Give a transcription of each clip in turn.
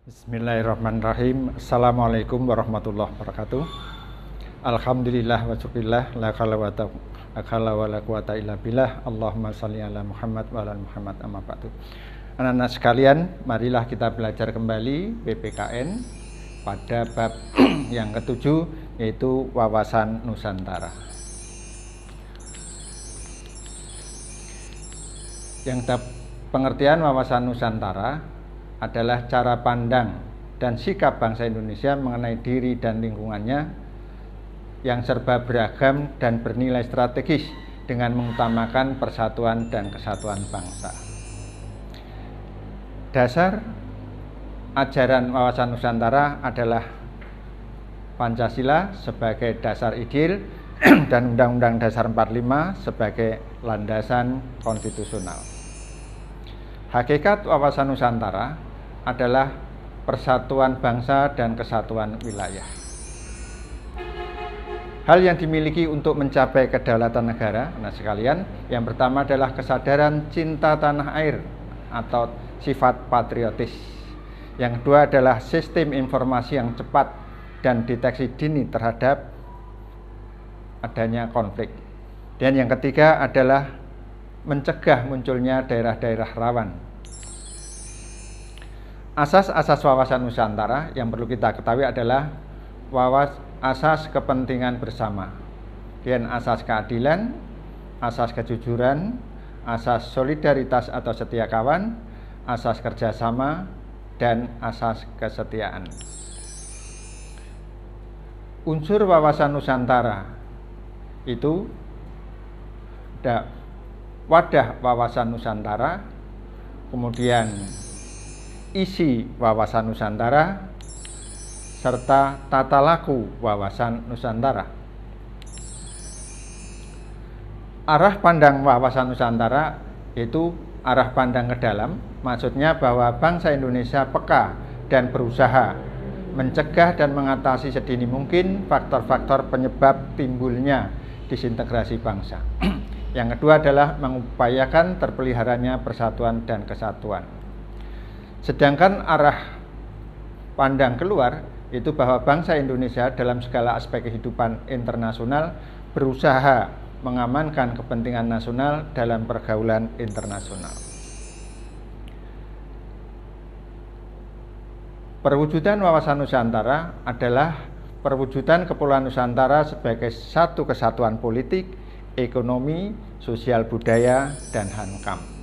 Bismillahirrahmanirrahim. Assalamualaikum warahmatullahi wabarakatuh. Alhamdulillah wa syukurillah la hawla wala quwata illa billah. Allahumma shalli ala Muhammad wa ala Muhammad amma ba'du. Anak-anak sekalian, marilah kita belajar kembali PPKN pada bab yang ketujuh, yaitu wawasan Nusantara. Yang pengertian wawasan Nusantara adalah cara pandang dan sikap bangsa Indonesia mengenai diri dan lingkungannya yang serba beragam dan bernilai strategis dengan mengutamakan persatuan dan kesatuan bangsa. Dasar ajaran wawasan Nusantara adalah Pancasila sebagai dasar ideal dan Undang-Undang Dasar 45 sebagai landasan konstitusional. Hakikat wawasan Nusantara adalah persatuan bangsa dan kesatuan wilayah. Hal yang dimiliki untuk mencapai kedaulatan negara, anak sekalian, yang pertama adalah kesadaran cinta tanah air atau sifat patriotis. Yang kedua adalah sistem informasi yang cepat dan deteksi dini terhadap adanya konflik. Dan yang ketiga adalah mencegah munculnya daerah-daerah rawan. Asas-asas wawasan Nusantara yang perlu kita ketahui adalah asas kepentingan bersama, kemudian asas keadilan, asas kejujuran, asas solidaritas atau setia kawan, asas kerjasama, dan asas kesetiaan. Unsur wawasan Nusantara itu ada wadah wawasan Nusantara, kemudian isi wawasan Nusantara, serta tata laku wawasan Nusantara. Arah pandang wawasan Nusantara itu arah pandang ke dalam, maksudnya bahwa bangsa Indonesia peka dan berusaha mencegah dan mengatasi sedini mungkin faktor-faktor penyebab timbulnya disintegrasi bangsa. Yang kedua adalah mengupayakan terpeliharanya persatuan dan kesatuan. Sedangkan arah pandang keluar itu bahwa bangsa Indonesia dalam segala aspek kehidupan internasional berusaha mengamankan kepentingan nasional dalam pergaulan internasional. Perwujudan wawasan Nusantara adalah perwujudan Kepulauan Nusantara sebagai satu kesatuan politik, ekonomi, sosial budaya, dan hankam.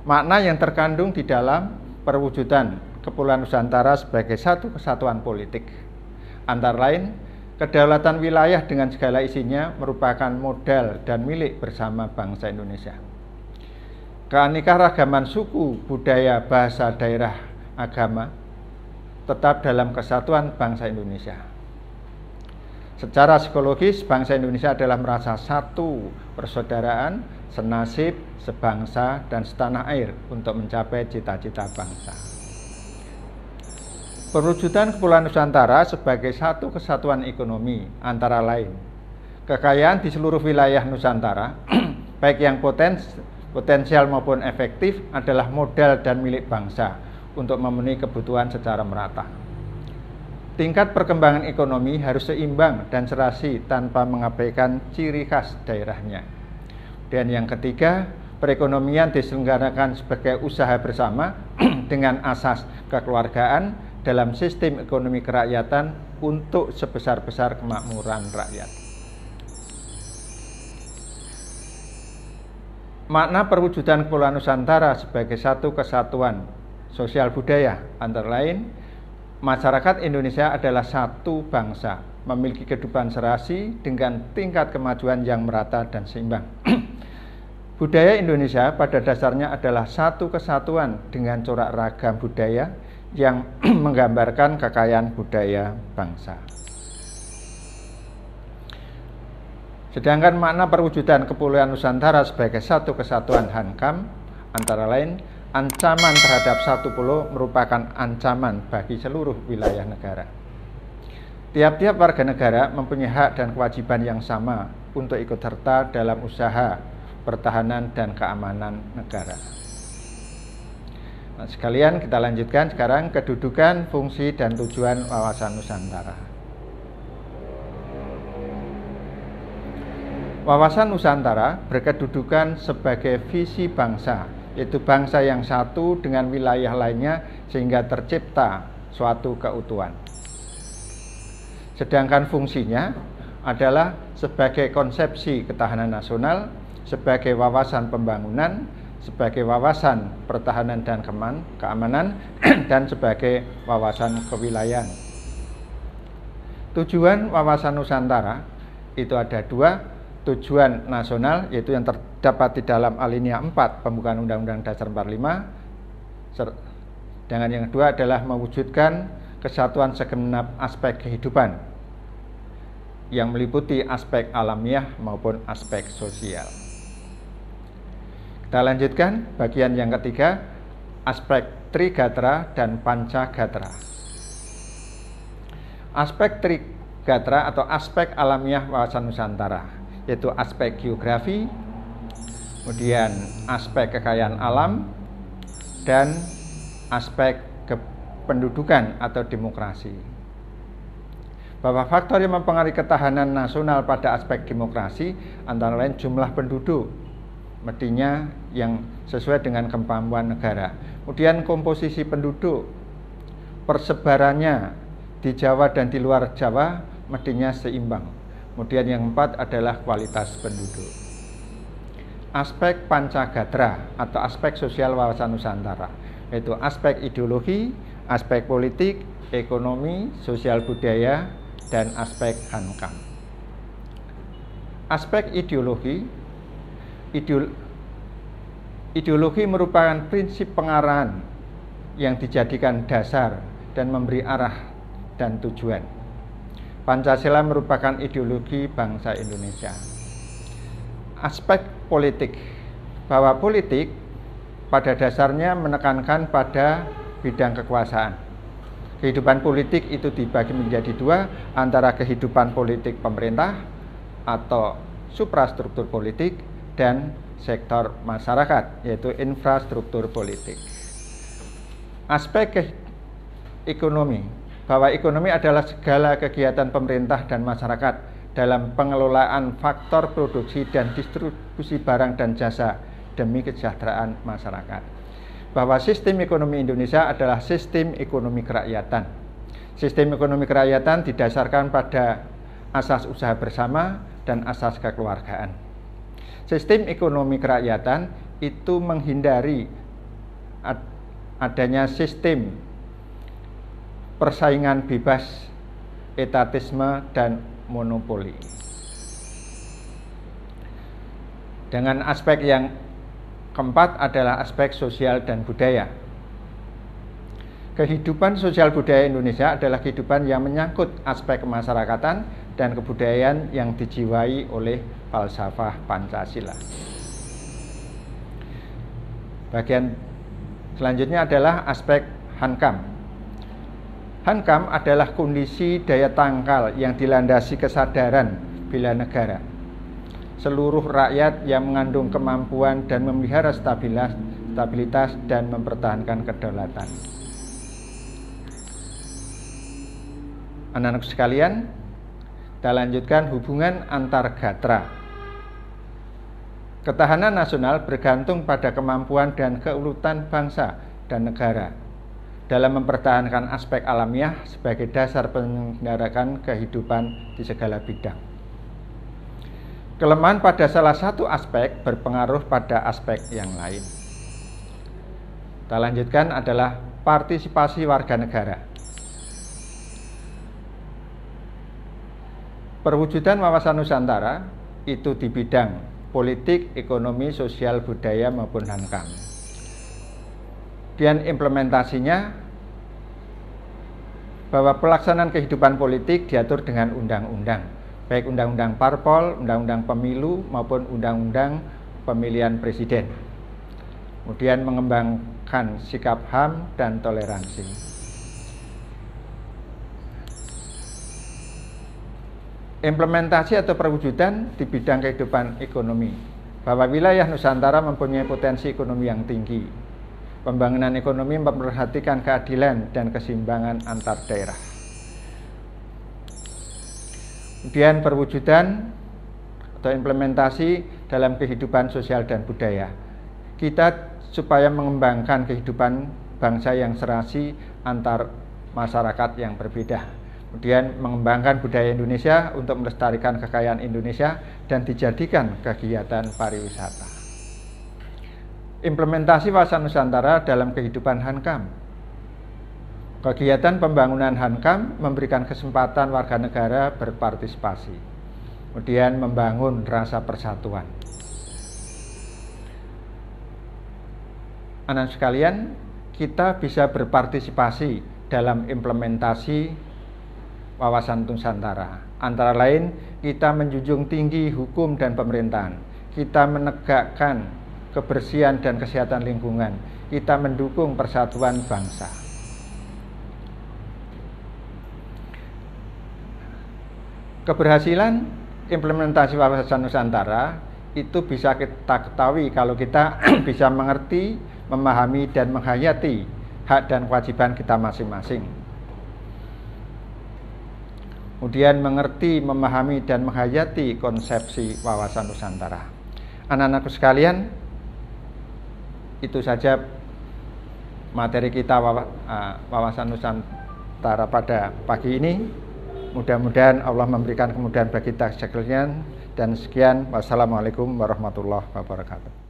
Makna yang terkandung di dalam perwujudan Kepulauan Nusantara sebagai satu kesatuan politik antara lain kedaulatan wilayah dengan segala isinya merupakan modal dan milik bersama bangsa Indonesia. Keanekaragaman suku, budaya, bahasa, daerah, agama tetap dalam kesatuan bangsa Indonesia. Secara psikologis, bangsa Indonesia adalah merasa satu persaudaraan, senasib, sebangsa, dan setanah air untuk mencapai cita-cita bangsa. Perwujudan Kepulauan Nusantara sebagai satu kesatuan ekonomi antara lain kekayaan di seluruh wilayah Nusantara, baik yang potensial maupun efektif, adalah modal dan milik bangsa untuk memenuhi kebutuhan secara merata. Tingkat perkembangan ekonomi harus seimbang dan serasi tanpa mengabaikan ciri khas daerahnya. Dan yang ketiga, perekonomian diselenggarakan sebagai usaha bersama dengan asas kekeluargaan dalam sistem ekonomi kerakyatan untuk sebesar-besar kemakmuran rakyat. Makna perwujudan Kepulauan Nusantara sebagai satu kesatuan sosial budaya antara lain masyarakat Indonesia adalah satu bangsa, memiliki kehidupan serasi dengan tingkat kemajuan yang merata dan seimbang. Budaya Indonesia pada dasarnya adalah satu kesatuan dengan corak ragam budaya yang menggambarkan kekayaan budaya bangsa. Sedangkan makna perwujudan Kepulauan Nusantara sebagai satu kesatuan hankam antara lain ancaman terhadap satu pulau merupakan ancaman bagi seluruh wilayah negara. Tiap-tiap warga negara mempunyai hak dan kewajiban yang sama untuk ikut serta dalam usaha pertahanan dan keamanan negara. Nah, sekalian kita lanjutkan sekarang kedudukan, fungsi, dan tujuan wawasan Nusantara. Wawasan Nusantara berkedudukan sebagai visi bangsa, yaitu bangsa yang satu dengan wilayah lainnya sehingga tercipta suatu keutuhan. Sedangkan fungsinya adalah sebagai konsepsi ketahanan nasional, sebagai wawasan pembangunan, sebagai wawasan pertahanan dan keamanan, dan sebagai wawasan kewilayahan. Tujuan wawasan Nusantara itu ada dua. Tujuan nasional, yaitu yang terdapat di dalam alinea 4 pembukaan Undang-Undang Dasar 45. Dengan yang kedua adalah mewujudkan kesatuan segenap aspek kehidupan yang meliputi aspek alamiah maupun aspek sosial. Kita lanjutkan bagian yang ketiga, aspek Trigatra dan Pancagatra. Aspek Trigatra atau aspek alamiah wawasan Nusantara, yaitu aspek geografi, kemudian aspek kekayaan alam, dan aspek kependudukan atau demokrasi. Bahwa faktor yang mempengaruhi ketahanan nasional pada aspek demokrasi antara lain jumlah penduduk, mestinya yang sesuai dengan kemampuan negara. Kemudian komposisi penduduk, persebarannya di Jawa dan di luar Jawa mestinya seimbang. Kemudian yang keempat adalah kualitas penduduk. Aspek Pancagatra atau aspek sosial wawasan Nusantara, yaitu aspek ideologi, aspek politik, ekonomi, sosial budaya, dan aspek hankam. Aspek ideologi merupakan prinsip pengarahan yang dijadikan dasar dan memberi arah dan tujuan. Pancasila merupakan ideologi bangsa Indonesia. Aspek politik, bahwa politik pada dasarnya menekankan pada bidang kekuasaan. Kehidupan politik itu dibagi menjadi dua, antara kehidupan politik pemerintah atau suprastruktur politik dan sektor masyarakat, yaitu infrastruktur politik. Aspek ekonomi, bahwa ekonomi adalah segala kegiatan pemerintah dan masyarakat dalam pengelolaan faktor produksi dan distribusi barang dan jasa demi kesejahteraan masyarakat. Bahwa sistem ekonomi Indonesia adalah sistem ekonomi kerakyatan. Sistem ekonomi kerakyatan didasarkan pada asas usaha bersama dan asas kekeluargaan. Sistem ekonomi kerakyatan itu menghindari adanya sistem persaingan bebas, etatisme, dan monopoli. Dengan aspek yang keempat adalah aspek sosial dan budaya. Kehidupan sosial budaya Indonesia adalah kehidupan yang menyangkut aspek kemasyarakatan dan kebudayaan yang dijiwai oleh falsafah Pancasila. Bagian selanjutnya adalah aspek hankam. Hankam adalah kondisi daya tangkal yang dilandasi kesadaran bela negara. Seluruh rakyat yang mengandung kemampuan dan memelihara stabilitas dan mempertahankan kedaulatan. Anak-anak sekalian, kita lanjutkan hubungan antar gatra. Ketahanan nasional bergantung pada kemampuan dan keutuhan bangsa dan negara dalam mempertahankan aspek alamiah sebagai dasar penyelenggarakan kehidupan di segala bidang. Kelemahan pada salah satu aspek berpengaruh pada aspek yang lain. Kita lanjutkan adalah partisipasi warga negara. Perwujudan wawasan Nusantara itu di bidang politik, ekonomi, sosial, budaya maupun hankam. Dan implementasinya bahwa pelaksanaan kehidupan politik diatur dengan undang-undang, baik undang-undang parpol, undang-undang pemilu maupun undang-undang pemilihan presiden. Kemudian mengembangkan sikap HAM dan toleransi. Implementasi atau perwujudan di bidang kehidupan ekonomi, bahwa wilayah Nusantara mempunyai potensi ekonomi yang tinggi. Pembangunan ekonomi memperhatikan keadilan dan keseimbangan antar daerah. Kemudian perwujudan atau implementasi dalam kehidupan sosial dan budaya. Kita supaya mengembangkan kehidupan bangsa yang serasi antar masyarakat yang berbeda. Kemudian mengembangkan budaya Indonesia untuk melestarikan kekayaan Indonesia dan dijadikan kegiatan pariwisata. Implementasi wawasan Nusantara dalam kehidupan Hankam. Kegiatan pembangunan Hankam memberikan kesempatan warga negara berpartisipasi, kemudian membangun rasa persatuan. Anak sekalian, kita bisa berpartisipasi dalam implementasi wawasan Nusantara. Antara lain, kita menjunjung tinggi hukum dan pemerintahan, kita menegakkan kebersihan dan kesehatan lingkungan, kita mendukung persatuan bangsa. Keberhasilan implementasi wawasan Nusantara itu bisa kita ketahui kalau kita bisa mengerti, memahami, dan menghayati hak dan kewajiban kita masing-masing. Kemudian mengerti, memahami, dan menghayati konsepsi wawasan Nusantara. Anak-anakku sekalian, itu saja materi kita wawasan Nusantara pada pagi ini. Mudah-mudahan Allah memberikan kemudahan bagi kita sekalian. Dan sekian, wassalamualaikum warahmatullahi wabarakatuh.